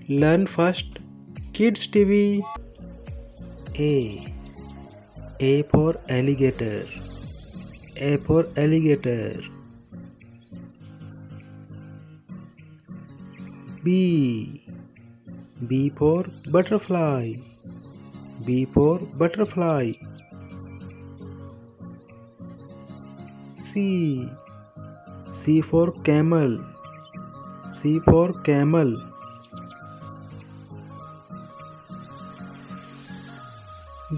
Learn first Kids TV. A for alligator. A for alligator. B for butterfly. B for butterfly. C for camel. C for camel.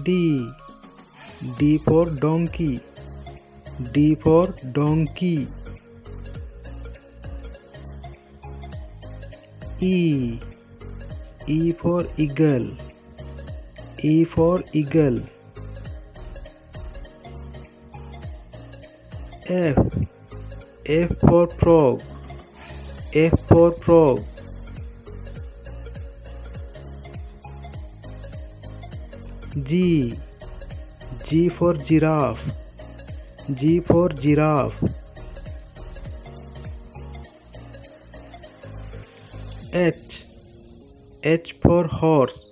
D for donkey. D for donkey. E for eagle. E for eagle. F for frog. F for frog. G for giraffe. G for giraffe. H for horse.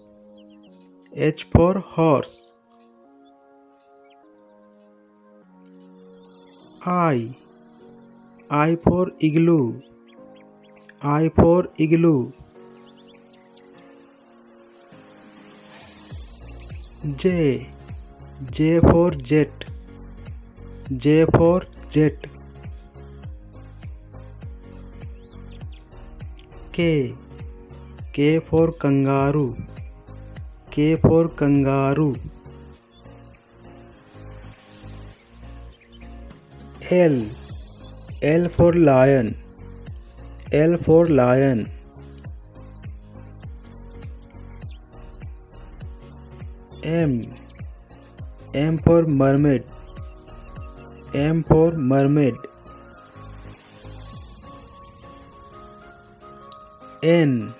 H for horse. I for igloo. I for igloo. J for jet. J for jet. K for kangaroo. K for kangaroo. L for lion. L for lion. M for mermaid. M for mermaid. N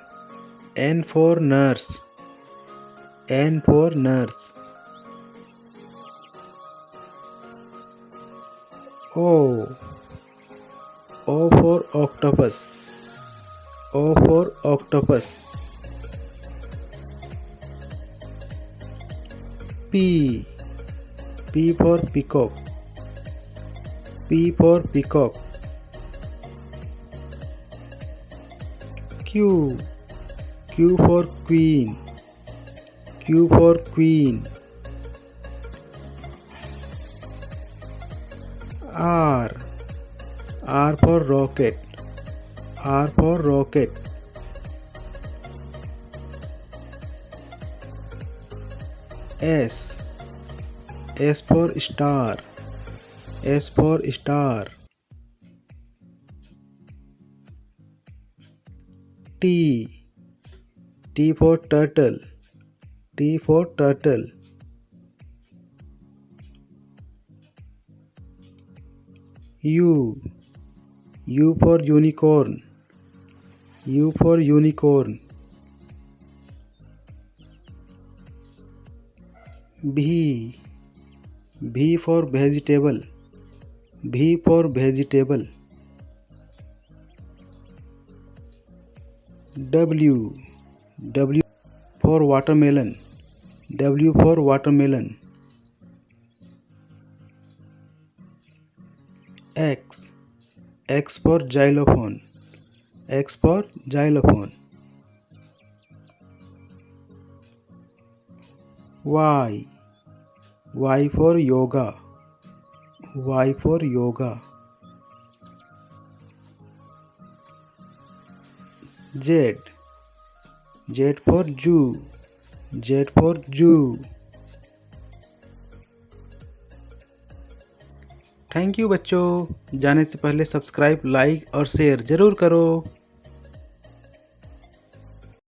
for nurse. N for nurse. O for octopus. O for octopus. P for peacock. P for peacock. Q for queen. Q for queen. R for rocket. R for rocket. S for star. S for star. T for turtle. T for turtle. U for unicorn. U for unicorn. V for vegetable. V for vegetable. W for watermelon. W for watermelon. X for xylophone. X for xylophone. Y for yoga. Y for yoga. Z for zoo. Z for zoo. Thank you बच्चों। जाने से पहले subscribe, like और share ज़रूर करो।